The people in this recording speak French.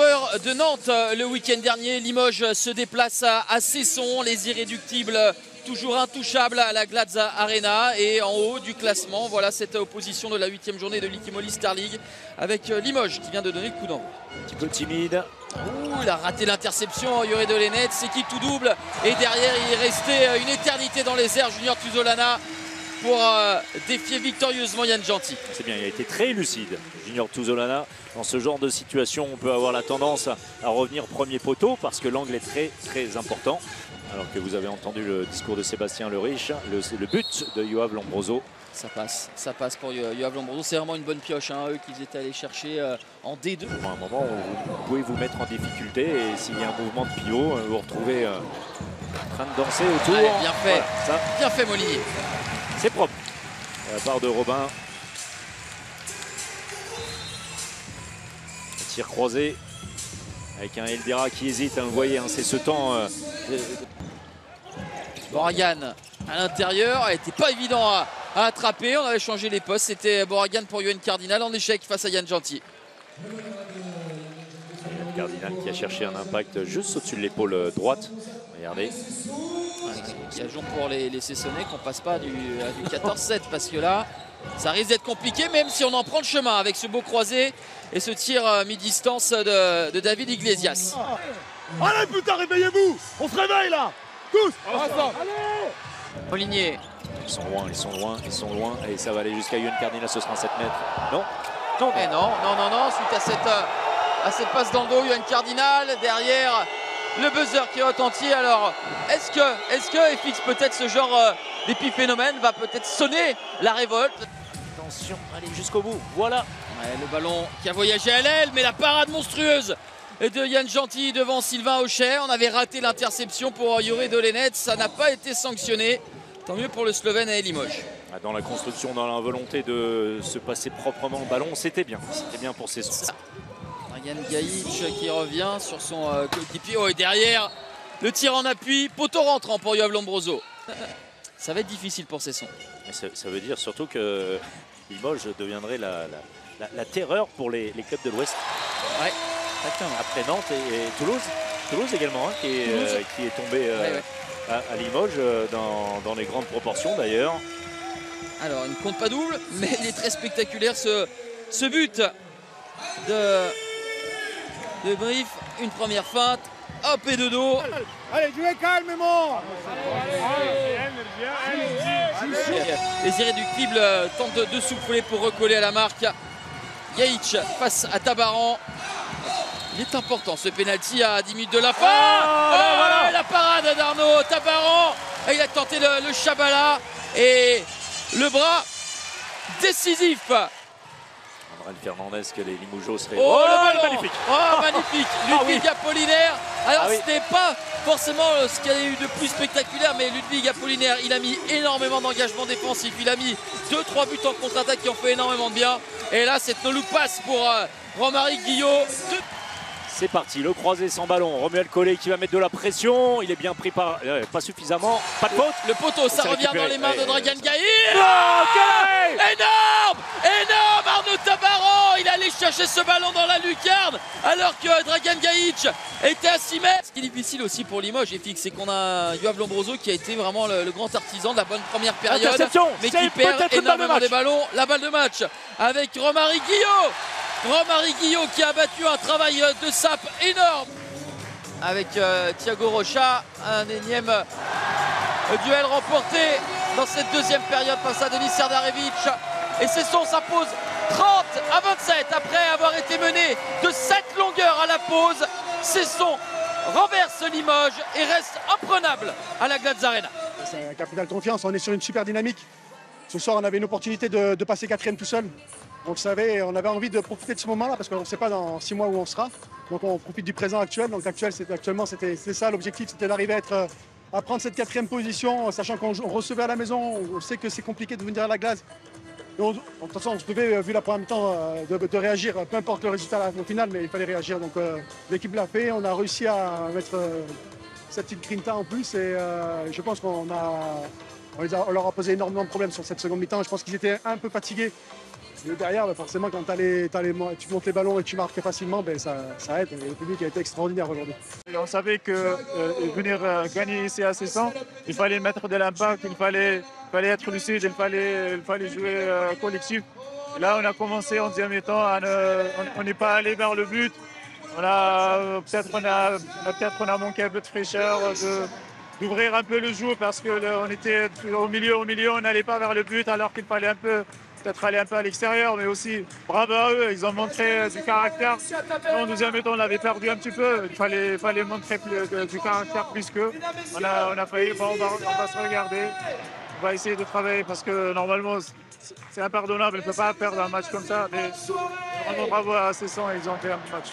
tombeur de Nantes le week-end dernier. Limoges se déplace à Cesson. Les irréductibles toujours intouchables à la Gladys Arena. Et en haut du classement, voilà cette opposition de la 8e journée de l'Ikimoli Star League avec Limoges qui vient de donner le coup d'envoi. Un petit peu timide. Ouh, il a raté l'interception, Yoré de Lennet, c'est qui tout double. Et derrière, il est resté une éternité dans les airs, Junior Tuzolana, pour défier victorieusement Yann Genty. C'est bien, il a été très lucide, Junior Tuzolana. Dans ce genre de situation, on peut avoir la tendance à revenir premier poteau parce que l'angle est très important. Alors que vous avez entendu le discours de Sébastien Le Riche, le but de Yoav Lombroso. Ça passe pour Yoav Lombroso. C'est vraiment une bonne pioche, hein, eux qu'ils étaient allés chercher en D2. À un moment où vous pouvez vous mettre en difficulté et s'il y a un mouvement de pivot, vous vous retrouvez en train de danser autour. Allez, bien fait, voilà, bien fait Molinier. C'est propre. À la part de Robin. Tir croisé avec un Eldera qui hésite, hein, vous voyez, hein, c'est ce temps. Boragan à l'intérieur, elle n'était pas évident à attraper. On avait changé les postes. C'était Boragan pour Yoann Cardinal en échec face à Yann Genty. Yoann Cardinal qui a cherché un impact juste au-dessus de l'épaule droite. Regardez. Gageons pour les Cessonnais qu'on passe pas du 14-7 parce que là, ça risque d'être compliqué même si on en prend le chemin avec ce beau croisé et ce tir mi-distance de David Iglesias. Allez putain, réveillez-vous! On se réveille là! Tous! Allez! Molinier. Ils sont loin. Et ça va aller jusqu'à Yoann Cardinal, ce sera 7 mètres. Non. Non. Et non. Suite à cette passe dans le dos, Yoann Cardinal. Derrière, le buzzer qui retentit. Alors, est-ce que FX, peut-être ce genre d'épiphénomène va peut-être sonner la révolte? Attention, allez jusqu'au bout. Voilà. Ouais, le ballon qui a voyagé à l'aile, mais la parade monstrueuse de Yann Genty devant Sylvain Aucher. On avait raté l'interception pour Yoré de Lennet. Ça n'a pas été sanctionné. Tant mieux pour le Slovène à Limoges. Dans la construction, dans la volonté de se passer proprement le ballon, c'était bien. C'était bien pour ses sons. Dragan Gajic qui revient sur son coéquipier. Oh, et derrière, le tir en appui, poteau rentrant pour Yoav Lombroso. Ça va être difficile pour ses sons. Ça veut dire surtout que Limoges deviendrait la terreur pour les clubs de l'Ouest. Ouais, exactement. Après Nantes et Toulouse. Toulouse également, hein, qui est tombé à Limoges dans les grandes proportions d'ailleurs. Alors, il ne compte pas double, mais il est très spectaculaire ce but de Brief. Une première feinte, hop et de dos. Allez, jouez calmement! Les irréductibles tentent de souffler pour recoller à la marque. Gajic face à Tabaran. Il est important ce pénalty à 10 minutes de la fin. Voilà. La parade d'Arnaud Tabaran. Et il a tenté le Chabala et le bras décisif. André Fernandez que les Limougeaux seraient. Le ballon magnifique. Magnifique. Ludwig Apollinaire. Alors ce n'est pas forcément ce qu'il y a eu de plus spectaculaire, mais Ludwig Apollinaire, il a mis énormément d'engagement défensif. Il a mis 2-3 buts en contre-attaque qui ont fait énormément de bien. Et là, cette no-look passe pour Romaric Guillot. C'est parti, le croisé sans ballon. Romuald Collet qui va mettre de la pression. Il est bien pris par. Pas suffisamment. Pas de faute. Le poteau, ça revient dans les mains de Dragan Gajic. Énorme Arnaud Tabaran. Il allait chercher ce ballon dans la lucarne alors que Dragan Gajic était à 6 mètres. Ce qui est difficile aussi pour Limoges, c'est qu'on a Yoav Lombroso qui a été vraiment le grand artisan de la bonne première période, mais qui perd énormément des ballons. La balle de match avec Romaric Guillot. Romaric Guillot qui a battu un travail de sape énorme avec Thiago Rocha. Un énième duel remporté dans cette deuxième période face à Denis Serdarevic. Et Cesson s'impose 30-27 après avoir été mené de 7 longueurs à la pause. Cesson renverse Limoges et reste imprenable à la Gladys Arena. C'est un capital confiance, on est sur une super dynamique. Ce soir, on avait une opportunité de passer 4e tout seul. On le savait, on avait envie de profiter de ce moment-là parce qu'on ne sait pas dans 6 mois où on sera. Donc on profite du présent actuel. Donc actuellement, c'était ça l'objectif, c'était d'arriver à prendre cette 4e position, sachant qu'on recevait à la maison. On sait que c'est compliqué de venir à la glace. De toute façon, on se devait, vu la première mi-temps, de réagir, peu importe le résultat au final, mais il fallait réagir. Donc l'équipe l'a fait, on a réussi à mettre cette petite grinta en plus et je pense on leur a posé énormément de problèmes sur cette seconde mi-temps. Je pense qu'ils étaient un peu fatigués Et derrière, forcément, quand tu montes les ballons et tu marques facilement, ça aide. Et le public a été extraordinaire aujourd'hui. On savait que venir gagner ici à Cessan, il fallait mettre de l'impact, il fallait être lucide, il fallait jouer collectif. Et là, on a commencé en deuxième temps, on n'est pas allé vers le but. Peut-être on a manqué un peu de fraîcheur, d'ouvrir un peu le jeu parce qu'on était au milieu, on n'allait pas vers le but alors qu'il fallait peut-être aller un peu à l'extérieur, mais aussi bravo à eux, ils ont montré du caractère. En deuxième temps, on l'avait perdu un petit peu, il fallait montrer du caractère plus qu'eux. On a failli, bon, on va se regarder, on va essayer de travailler parce que normalement, c'est impardonnable, on ne peut pas perdre un match comme ça. Mais vraiment bravo à Cessan, ils ont fait un bon match.